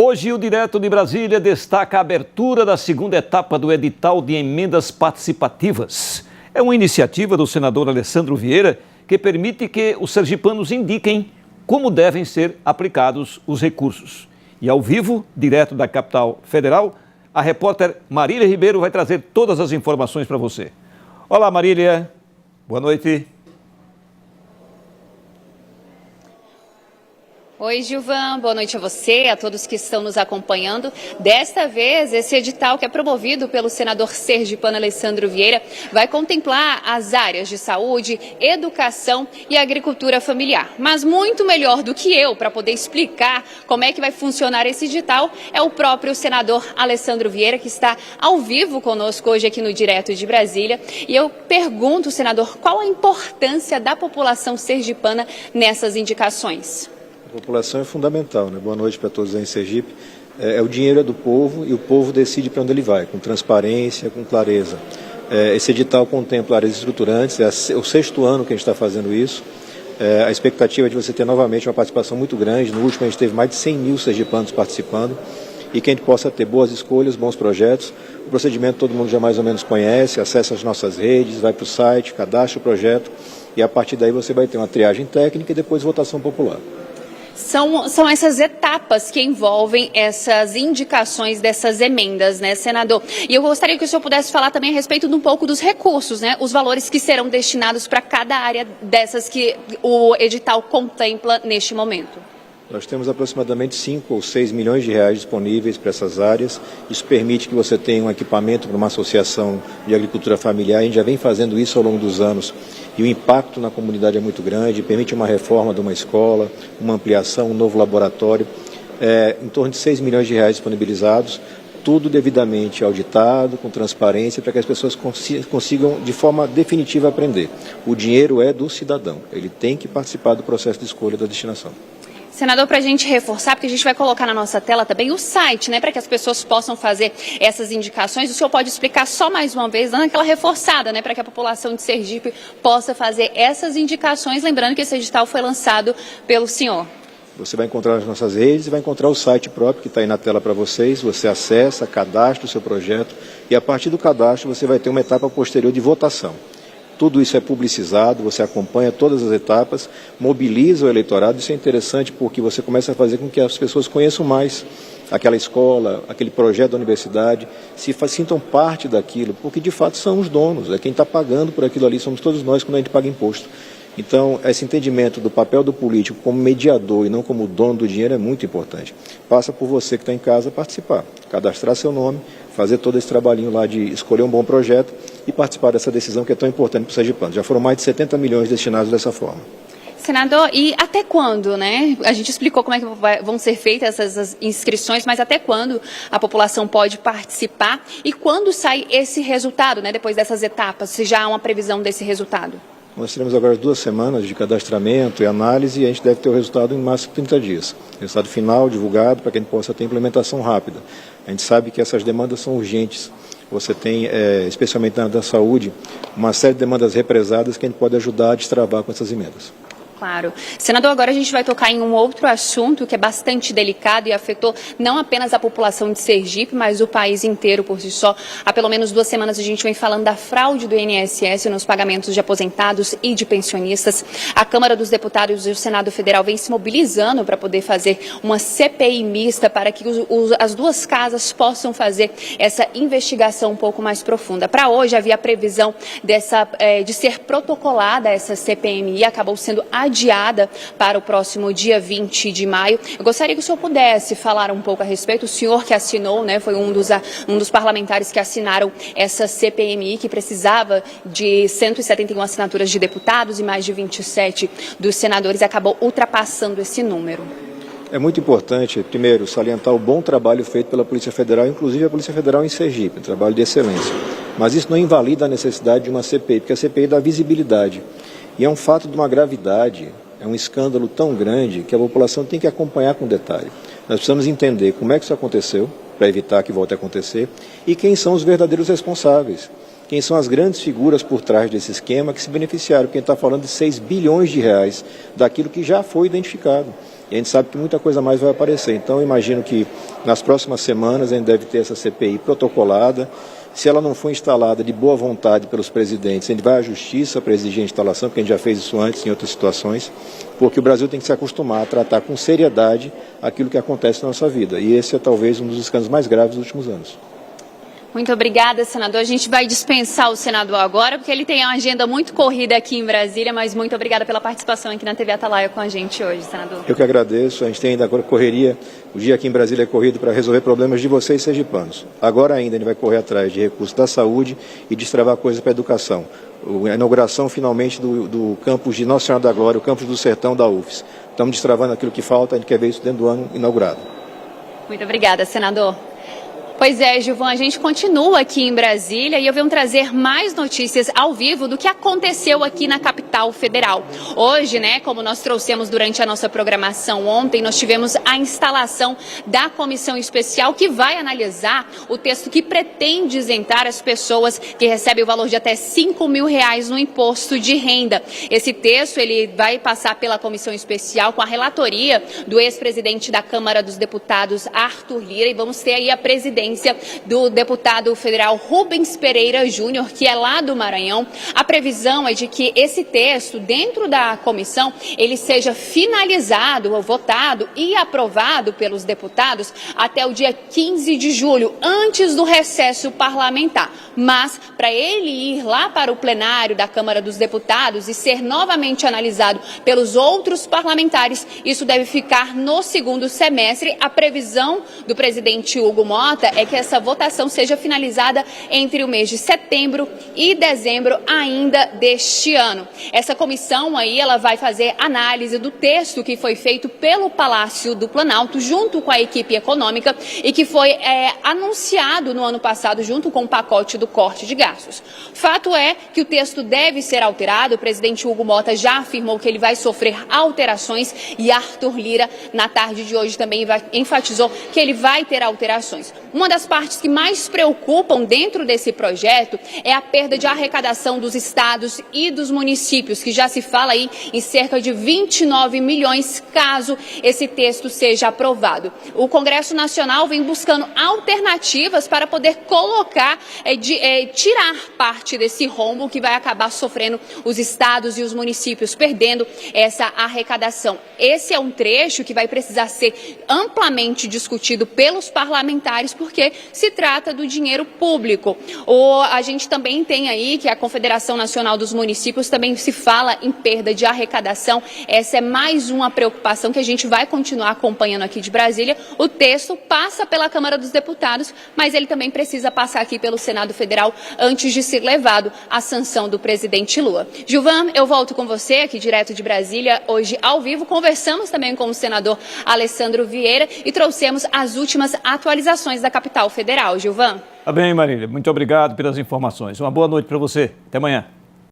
Hoje, o Direto de Brasília destaca a abertura da segunda etapa do edital de emendas participativas. É uma iniciativa do senador Alessandro Vieira que permite que os sergipanos indiquem como devem ser aplicados os recursos. E ao vivo, direto da capital federal, a repórter Marília Ribeiro vai trazer todas as informações para você. Olá, Marília. Boa noite. Oi, Gilvan, boa noite a você, a todos que estão nos acompanhando. Desta vez, esse edital que é promovido pelo senador sergipano Alessandro Vieira vai contemplar as áreas de saúde, educação e agricultura familiar. Mas muito melhor do que eu para poder explicar como é que vai funcionar esse edital é o próprio senador Alessandro Vieira, que está ao vivo conosco hoje aqui no Direto de Brasília. E eu pergunto, senador, qual a importância da população sergipana nessas indicações? A população é fundamental, né? Boa noite para todos aí em Sergipe. O dinheiro é do povo e o povo decide para onde ele vai, com transparência, com clareza. Esse edital contempla áreas estruturantes, é o 6º ano que a gente está fazendo isso. A expectativa é de você ter novamente uma participação muito grande. No último a gente teve mais de 100 mil sergipanos participando e que a gente possa ter boas escolhas, bons projetos. O procedimento todo mundo já mais ou menos conhece, acessa as nossas redes, vai para o site, cadastra o projeto e a partir daí você vai ter uma triagem técnica e depois votação popular. São essas etapas que envolvem essas indicações dessas emendas, né, senador? E eu gostaria que o senhor pudesse falar também a respeito de um pouco dos recursos, né? Os valores que serão destinados para cada área dessas que o edital contempla neste momento. Nós temos aproximadamente 5 ou 6 milhões de reais disponíveis para essas áreas. Isso permite que você tenha um equipamento para uma associação de agricultura familiar. A gente já vem fazendo isso ao longo dos anos e o impacto na comunidade é muito grande. Permite uma reforma de uma escola, uma ampliação, um novo laboratório. Em torno de 6 milhões de reais disponibilizados, tudo devidamente auditado, com transparência, para que as pessoas consigam de forma definitiva aprender. O dinheiro é do cidadão, ele tem que participar do processo de escolha da destinação. Senador, para a gente reforçar, porque a gente vai colocar na nossa tela também o site, né, para que as pessoas possam fazer essas indicações. O senhor pode explicar só mais uma vez, dando aquela reforçada, né, para que a população de Sergipe possa fazer essas indicações, lembrando que esse edital foi lançado pelo senhor. Você vai encontrar nas nossas redes e vai encontrar o site próprio que está aí na tela para vocês. Você acessa, cadastra o seu projeto e a partir do cadastro você vai ter uma etapa posterior de votação. Tudo isso é publicizado, você acompanha todas as etapas, mobiliza o eleitorado. Isso é interessante porque você começa a fazer com que as pessoas conheçam mais aquela escola, aquele projeto da universidade, se sintam parte daquilo, porque de fato são os donos, é quem está pagando por aquilo ali, somos todos nós quando a gente paga imposto. Então, esse entendimento do papel do político como mediador e não como dono do dinheiro é muito importante. Passa por você que está em casa participar, cadastrar seu nome, fazer todo esse trabalhinho lá de escolher um bom projeto e participar dessa decisão que é tão importante para o sergipano. Já foram mais de 70 milhões destinados dessa forma. Senador, e até quando, né? A gente explicou como é que vão ser feitas essas inscrições, mas até quando a população pode participar e quando sai esse resultado, né? Depois dessas etapas, se já há uma previsão desse resultado? Nós teremos agora 2 semanas de cadastramento e análise e a gente deve ter o resultado em máximo 30 dias. Resultado final divulgado para que a gente possa ter implementação rápida. A gente sabe que essas demandas são urgentes. Você tem, especialmente na área da saúde, uma série de demandas represadas que a gente pode ajudar a destravar com essas emendas. Claro. Senador, agora a gente vai tocar em um outro assunto que é bastante delicado e afetou não apenas a população de Sergipe, mas o país inteiro por si só. Há pelo menos 2 semanas a gente vem falando da fraude do INSS nos pagamentos de aposentados e de pensionistas. A Câmara dos Deputados e o Senado Federal vem se mobilizando para poder fazer uma CPI mista para que as 2 casas possam fazer essa investigação um pouco mais profunda. Para hoje havia a previsão de ser protocolada essa CPMI, acabou sendo adiada para o próximo dia 20 de maio. Eu gostaria que o senhor pudesse falar um pouco a respeito. O senhor que assinou, né, foi um dos parlamentares que assinaram essa CPMI, que precisava de 171 assinaturas de deputados e mais de 27 dos senadores, acabou ultrapassando esse número. É muito importante, primeiro, salientar o bom trabalho feito pela Polícia Federal, inclusive a Polícia Federal em Sergipe, um trabalho de excelência. Mas isso não invalida a necessidade de uma CPI, porque a CPI dá visibilidade. E é um fato de uma gravidade, é um escândalo tão grande que a população tem que acompanhar com detalhe. Nós precisamos entender como é que isso aconteceu, para evitar que volte a acontecer, e quem são os verdadeiros responsáveis. Quem são as grandes figuras por trás desse esquema que se beneficiaram. Quem está falando de 6 bilhões de reais daquilo que já foi identificado. E a gente sabe que muita coisa mais vai aparecer. Então, eu imagino que nas próximas semanas a gente deve ter essa CPI protocolada. Se ela não for instalada de boa vontade pelos presidentes, a gente vai à justiça para exigir a instalação, porque a gente já fez isso antes em outras situações, porque o Brasil tem que se acostumar a tratar com seriedade aquilo que acontece na nossa vida. E esse é talvez um dos escândalos mais graves dos últimos anos. Muito obrigada, senador. A gente vai dispensar o senador agora, porque ele tem uma agenda muito corrida aqui em Brasília, mas muito obrigada pela participação aqui na TV Atalaia com a gente hoje, senador. Eu que agradeço. A gente tem ainda agora correria, o dia aqui em Brasília é corrido para resolver problemas de vocês sergipanos. Agora ainda a gente vai correr atrás de recursos da saúde e destravar coisas para a educação. A inauguração finalmente do campus de Nossa Senhora da Glória, o campus do Sertão da UFES. Estamos destravando aquilo que falta, a gente quer ver isso dentro do ano inaugurado. Muito obrigada, senador. Pois é, Gilvan, a gente continua aqui em Brasília e eu venho trazer mais notícias ao vivo do que aconteceu aqui na capital federal. Hoje, como nós trouxemos durante a nossa programação ontem, nós tivemos a instalação da comissão especial que vai analisar o texto que pretende isentar as pessoas que recebem o valor de até R$5 mil no imposto de renda. Esse texto ele vai passar pela comissão especial com a relatoria do ex-presidente da Câmara dos Deputados, Arthur Lira, e vamos ter aí a presidência do deputado federal Rubens Pereira Júnior, que é lá do Maranhão. A previsão é de que esse texto, dentro da comissão, ele seja finalizado, votado e aprovado pelos deputados até o dia 15 de julho, antes do recesso parlamentar. Mas, para ele ir lá para o plenário da Câmara dos Deputados e ser novamente analisado pelos outros parlamentares, isso deve ficar no segundo semestre. A previsão do presidente Hugo Mota é que essa votação seja finalizada entre o mês de setembro e dezembro ainda deste ano. Essa comissão aí, ela vai fazer análise do texto que foi feito pelo Palácio do Planalto, junto com a equipe econômica, e que foi anunciado no ano passado, junto com o pacote do corte de gastos. Fato é que o texto deve ser alterado. O presidente Hugo Mota já afirmou que ele vai sofrer alterações e Arthur Lira, na tarde de hoje, também enfatizou que ele vai ter alterações. Uma das partes que mais preocupam dentro desse projeto é a perda de arrecadação dos estados e dos municípios, que já se fala aí em cerca de 29 milhões caso esse texto seja aprovado. O Congresso Nacional vem buscando alternativas para poder colocar, tirar parte desse rombo que vai acabar sofrendo os estados e os municípios, perdendo essa arrecadação. Esse é um trecho que vai precisar ser amplamente discutido pelos parlamentares, porque se trata do dinheiro público. A gente também tem aí que a Confederação Nacional dos Municípios também se fala em perda de arrecadação. Essa é mais uma preocupação que a gente vai continuar acompanhando aqui de Brasília. O texto passa pela Câmara dos Deputados, mas ele também precisa passar aqui pelo Senado Federal antes de ser levado à sanção do presidente Lula. Gilvan, eu volto com você aqui direto de Brasília, hoje ao vivo. Conversamos também com o senador Alessandro Vieira e trouxemos as últimas atualizações da capital federal. Gilvan? Tá bem, Marília. Muito obrigado pelas informações. Uma boa noite para você. Até amanhã.